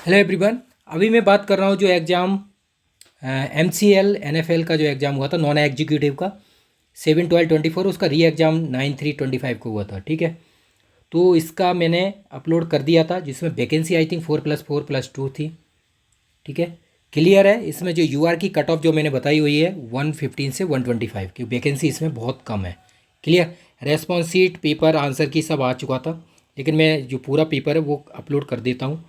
Hello everyone. अभी मैं बात कर रहा हूँ जो एग्ज़ाम MCL NFL का जो एग्ज़ाम हुआ था नॉन एग्जीक्यूटिव का 7/12/24, उसका री एग्ज़ाम 9/3/25 को हुआ था। ठीक है, तो इसका मैंने अपलोड कर दिया था जिसमें वैकेंसी आई थिंक 4+4+2 थी। ठीक है, क्लियर है। इसमें जो UR की कट ऑफ जो मैंने बताई हुई है 115 से 125 की वैकेंसी इसमें बहुत कम है। Clear. Response sheet paper answer की सब आ चुका था, लेकिन मैं जो पूरा पेपर है वो अपलोड कर देता हूँ।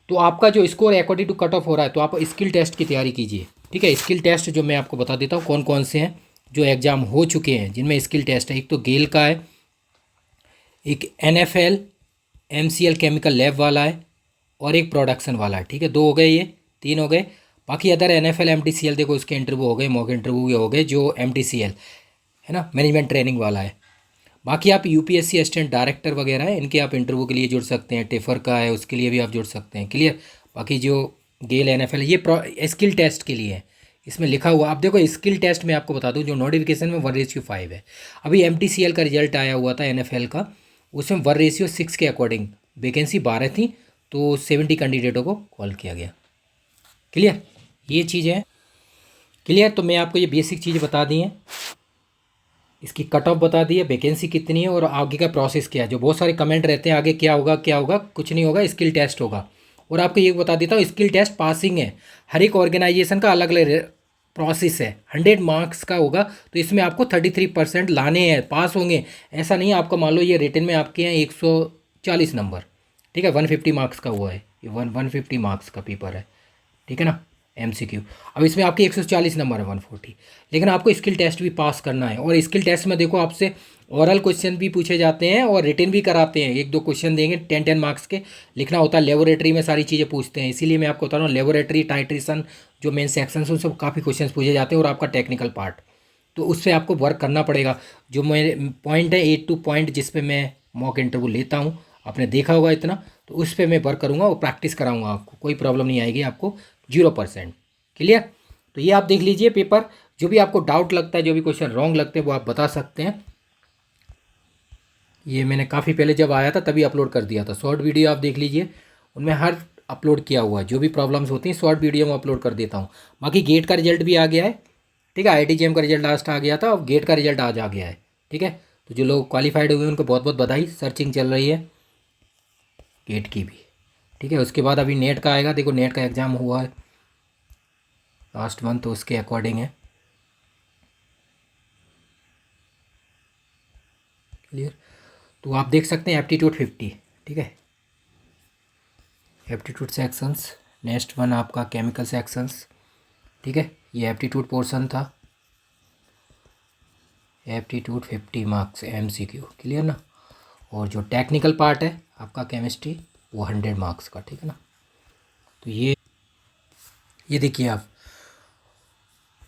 तो आपका जो score according to cut off हो रहा है, तो आप स्किल टेस्ट की तैयारी कीजिए। ठीक है, स्किल टेस्ट जो मैं आपको बता देता हूँ कौन कौन से हैं जो एग्ज़ाम हो चुके हैं जिनमें स्किल टेस्ट है। एक तो गेल का है, एक NFL MCL केमिकल लैब वाला है, और एक प्रोडक्शन वाला है। ठीक है, दो हो गए, ये तीन हो गए। बाकी अदर NFL MTCL देखो उसके इंटरव्यू हो गए, मॉक इंटरव्यू हो गए जो MTCL है ना, मैनेजमेंट ट्रेनिंग वाला है। बाकी आप UPSC असिस्टेंट डायरेक्टर वगैरह है, इनके आप इंटरव्यू के लिए जुड़ सकते हैं। टेफर का है, उसके लिए भी आप जुड़ सकते हैं। क्लियर। बाकी जो गेल NFL ये स्किल टेस्ट के लिए है। इसमें लिखा हुआ आप देखो, स्किल टेस्ट में आपको बता दूं जो नोटिफिकेशन में 1:5 है। अभी MTCL का रिजल्ट आया हुआ था NFL का, उसमें 1:6 के अकॉर्डिंग वैकेंसी 12 थी, तो 70 कैंडिडेटों को कॉल किया गया। क्लियर, ये चीज़ है। क्लियर, तो मैं आपको ये बेसिक चीज़ बता दी हैं, इसकी कट ऑफ बता दी है, वैकेंसी कितनी है और आगे का प्रोसेस क्या है। जो बहुत सारे कमेंट रहते हैं आगे क्या होगा क्या होगा, कुछ नहीं होगा, स्किल टेस्ट होगा। और आपको ये बता देता हूँ, स्किल टेस्ट पासिंग है। हर एक ऑर्गेनाइजेशन का अलग अलग प्रोसेस है। 100 मार्क्स का होगा, तो इसमें आपको 33% लाने हैं, पास होंगे। ऐसा नहीं है आपका मान लो ये रिटन में आपके हैं 140 नंबर। ठीक है, 150 मार्क्स का हुआ है, ये 150 मार्क्स का पेपर है। ठीक है ना, MCQ। अब इसमें आपके 140 नंबर है, 140, लेकिन आपको स्किल टेस्ट भी पास करना है। और स्किल टेस्ट में देखो आपसे ओरल क्वेश्चन भी पूछे जाते हैं और रिटन भी कराते हैं। एक दो क्वेश्चन देंगे 10-10 मार्क्स के, लिखना होता है। लेबोरेटरी में सारी चीज़ें पूछते हैं, इसीलिए मैं आपको बता रहा हूँ लेबोरेटरी टाइट्रेशन जो मेन सेक्शन है उन सब काफ़ी क्वेश्चन पूछे जाते हैं। और आपका टेक्निकल पार्ट, तो उस पर आपको वर्क करना पड़ेगा। जो मेरे पॉइंट है 8 टू पॉइंट जिस पे मैं मॉक इंटरव्यू लेता हूँ, आपने देखा होगा इतना, तो उस पर मैं वर्क करूँगा और प्रैक्टिस कराऊँगा आपको। कोई प्रॉब्लम नहीं आएगी आपको, 0%। क्लियर। तो ये आप देख लीजिए पेपर, जो भी आपको डाउट लगता है, जो भी क्वेश्चन रॉन्ग लगते हैं वो आप बता सकते हैं। ये मैंने काफ़ी पहले जब आया था तभी अपलोड कर दिया था। शॉर्ट वीडियो आप देख लीजिए, उनमें हर अपलोड किया हुआ है। जो भी प्रॉब्लम्स होती हैं शॉर्ट वीडियो में अपलोड कर देता हूँ। बाकी गेट का रिजल्ट भी आ गया है। ठीक है, IIT JAM का रिजल्ट लास्ट आ गया था और गेट का रिजल्ट आज आ गया है। ठीक है, तो जो लोग क्वालिफाइड हुए उनको बहुत बहुत बधाई। सर्चिंग चल रही है गेट की भी। ठीक है, उसके बाद अभी नेट का आएगा। देखो नेट का एग्ज़ाम हुआ है लास्ट मंथ, तो उसके अकॉर्डिंग है। क्लियर। तो आप देख सकते हैं एप्टीट्यूड 50। ठीक है, एप्टीट्यूड सेक्शंस, नेक्स्ट वन आपका केमिकल सेक्शंस। ठीक है, ये एप्टीट्यूड पोर्शन था, एप्टीट्यूड 50 मार्क्स MCQ। क्लियर ना। और जो टेक्निकल पार्ट है आपका केमिस्ट्री, वो 100 मार्क्स का। ठीक है ना। तो ये देखिए आप,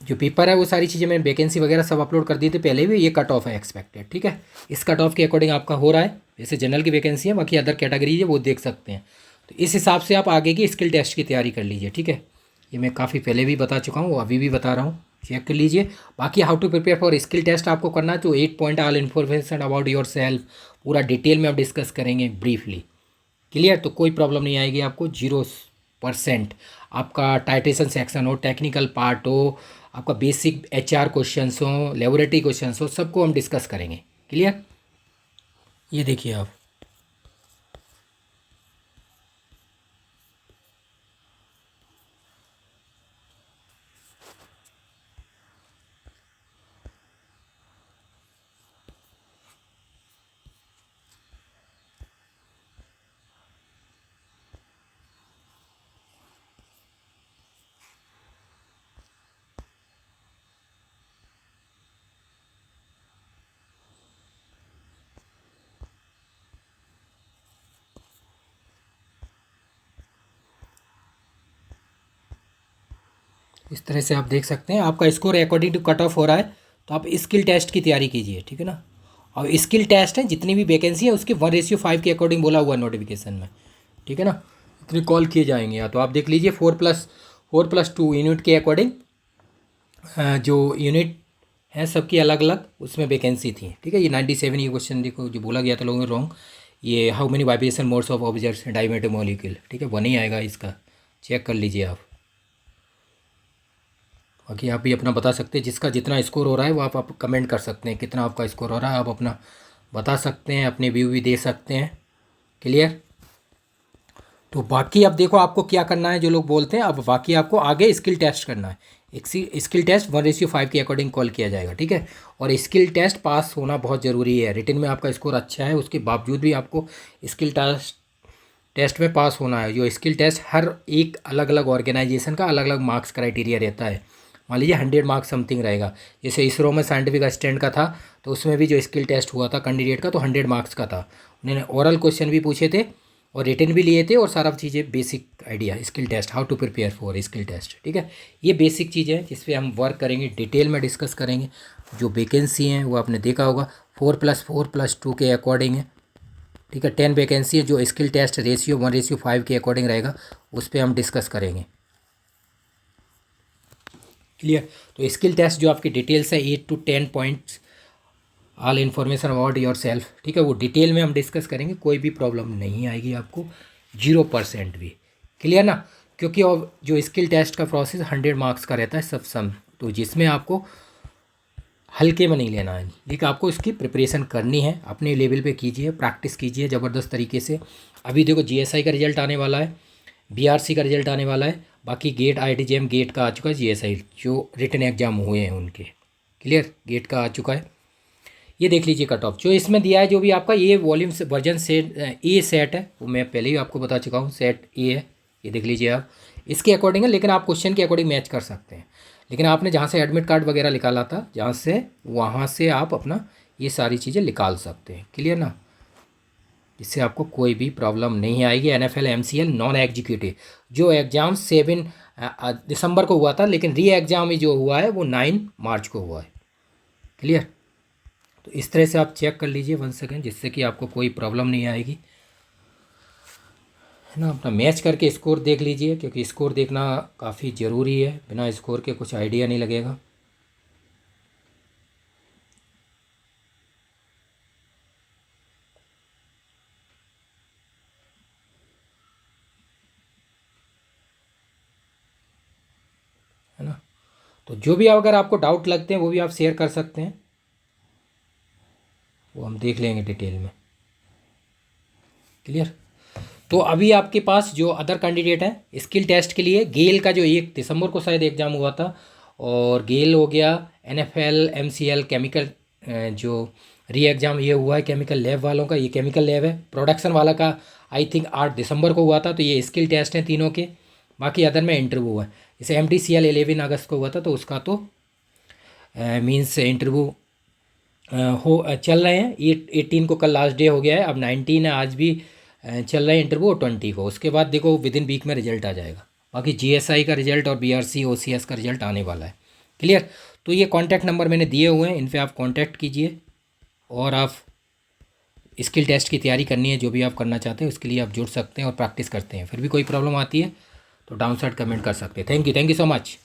जो पेपर है वो सारी चीज़ें मैंने वैकेंसी वगैरह सब अपलोड कर दी थी पहले भी। ये कट ऑफ है एक्सपेक्टेड। ठीक है, इस कट ऑफ के अकॉर्डिंग आपका हो रहा है। जैसे जनरल की वैकेंसी है, बाकी अदर कैटेगरी है वो देख सकते हैं। तो इस हिसाब से आप आगे की स्किल टेस्ट की तैयारी कर लीजिए। ठीक है, ये मैं काफ़ी पहले भी बता चुका हूँ, अभी भी बता रहा हूँ, चेक कर लीजिए। बाकी how to prepare for skill test आपको करना है तो 8 point all information about yourself, पूरा डिटेल में आप डिस्कस करेंगे ब्रीफली। क्लियर, तो कोई प्रॉब्लम नहीं आएगी आपको, 0%। आपका टाइट्रेशन सेक्शन हो, टेक्निकल पार्ट हो, आपका बेसिक HR क्वेश्चंस हो, लेबोरेटरी क्वेश्चंस हो, सबको हम डिस्कस करेंगे। क्लियर। ये देखिए आप, इस तरह से आप देख सकते हैं आपका score according to cut off हो रहा है। तो आप स्किल टेस्ट की तैयारी कीजिए। ठीक है ना। और स्किल टेस्ट है जितनी भी वैकेंसी है उसके 1:5 के अकॉर्डिंग बोला हुआ है नोटिफिकेशन में। ठीक है ना, इतने कॉल किए जाएंगे। या तो आप देख लीजिए 4+4+2 यूनिट के अकॉर्डिंग, जो यूनिट है सबकी अलग अलग उसमें वैकेंसी थी। ठीक है, ये 97 ये क्वेश्चन देखो जो बोला गया था लोगों ने रॉन्ग, ये how many vibration modes of objects diameter molecule, ठीक है, वो नहीं आएगा इसका, चेक कर लीजिए आप। बाकी आप भी अपना बता सकते हैं, जिसका जितना स्कोर हो रहा है वो आप कमेंट कर सकते हैं, कितना आपका स्कोर हो रहा है आप अपना बता सकते हैं, अपने व्यू भी दे सकते हैं। क्लियर। तो बाकी अब देखो आपको क्या करना है, जो लोग बोलते हैं, अब बाकी आपको आगे स्किल टेस्ट करना है। स्किल टेस्ट 1:5 के अकॉर्डिंग कॉल किया जाएगा, ठीक है। और स्किल टेस्ट पास होना बहुत ज़रूरी है। रिटन में आपका स्कोर अच्छा है, उसके बावजूद भी आपको स्किल टेस्ट में पास होना है। जो स्किल टेस्ट हर एक अलग अलग ऑर्गेनाइजेशन का अलग अलग मार्क्स क्राइटेरिया रहता है। मान लीजिए 100 मार्क्स समथिंग रहेगा, जैसे इसरो में साइंटिफिक असिस्टेंट का था, तो उसमें भी जो स्किल टेस्ट हुआ था कैंडिडेट का, तो 100 मार्क्स का था। उन्होंने ओरल क्वेश्चन भी पूछे थे और रिटन भी लिए थे, और सारा चीज़ें basic idea skill test, how to prepare for skill test, ठीक है। ये बेसिक चीज़ें हैं जिस पे हम वर्क करेंगे, डिटेल में डिस्कस करेंगे। जो वैकेंसी हैं वो आपने देखा होगा 4+4+2 के अकॉर्डिंग है, ठीक है। 10 वैकेंसी है, जो स्किल टेस्ट रेशियो 1:5 के अकॉर्डिंग रहेगा, उस पर हम डिस्कस करेंगे। क्लियर। तो स्किल टेस्ट जो आपकी डिटेल्स है 8 to 10 points, all information about your self, ठीक है, वो डिटेल में हम डिस्कस करेंगे। कोई भी प्रॉब्लम नहीं आएगी आपको, 0% भी। क्लियर ना। क्योंकि और जो स्किल टेस्ट का प्रोसेस 100 मार्क्स का रहता है सब सम, तो जिसमें आपको हल्के में नहीं लेना है, लेकिन आपको इसकी प्रिपरेशन करनी है, अपने लेवल पे कीजिए, प्रैक्टिस कीजिए ज़बरदस्त तरीके से। अभी देखो जीएसआई का रिजल्ट आने वाला है, बीआरसी का रिजल्ट आने वाला है, बाकी गेट आईआईटी-जेईई गेट का आ चुका है, जीएसआई जो रिटन एग्जाम हुए हैं उनके। क्लियर। गेट का आ चुका है, ये देख लीजिए कट ऑफ जो इसमें दिया है, जो भी आपका ये वॉल्यूम से वर्जन सेट ए सेट है, वो मैं पहले ही आपको बता चुका हूँ, सेट ए है, ये देख लीजिए आप, इसके अकॉर्डिंग है। लेकिन आप क्वेश्चन के अकॉर्डिंग मैच कर सकते हैं। लेकिन आपने जहाँ से एडमिट कार्ड वगैरह निकाला था, जहाँ से, वहाँ से आप अपना ये सारी चीज़ें निकाल सकते हैं। क्लियर ना। इससे आपको कोई भी प्रॉब्लम नहीं आएगी। NFL MCL नॉन एग्जीक्यूटिव जो एग्ज़ाम 7 दिसंबर को हुआ था, लेकिन री एग्ज़ाम ही जो हुआ है वो 9 मार्च को हुआ है। क्लियर। तो इस तरह से आप चेक कर लीजिए 1 सेकेंड, जिससे कि आपको कोई प्रॉब्लम नहीं आएगी, है ना। अपना मैच करके स्कोर देख लीजिए, क्योंकि स्कोर देखना काफ़ी ज़रूरी है, बिना स्कोर के कुछ आइडिया नहीं लगेगा। है ना। तो जो भी अगर आपको डाउट लगते हैं वो भी आप शेयर कर सकते हैं, वो हम देख लेंगे डिटेल में। क्लियर। तो अभी आपके पास जो अदर कैंडिडेट हैं स्किल टेस्ट के लिए, गेल का जो 1 दिसंबर को शायद एग्ज़ाम हुआ था, और गेल हो गया, NFL MCL केमिकल जो री एग्ज़ाम ये हुआ है केमिकल लैब वालों का, ये केमिकल लैब है। प्रोडक्शन वाला का आई थिंक 8 दिसंबर को हुआ था, तो ये स्किल टेस्ट हैं तीनों के। बाकी अदर में इंटरव्यू हुआ है, जैसे MTCL 11 अगस्त को हुआ था, तो उसका तो मीन्स इंटरव्यू हो चल रहे हैं। 18 को कल लास्ट डे हो गया है, अब 19 है, आज भी चल रहे हैं इंटरव्यू, 20 को। उसके बाद देखो विदिन वीक में रिजल्ट आ जाएगा। बाकी GSI का रिजल्ट और BRC OCS का रिजल्ट आने वाला है। क्लियर। तो ये कॉन्टैक्ट नंबर मैंने दिए हुए हैं, इन पर आप कॉन्टैक्ट कीजिए, और आप स्किल टेस्ट की तैयारी करनी है, जो भी आप करना चाहते हैं उसके लिए आप जुड़ सकते हैं और प्रैक्टिस करते हैं। फिर भी कोई प्रॉब्लम आती है तो डाउन साइड कमेंट कर सकते हैं। Thank you so much.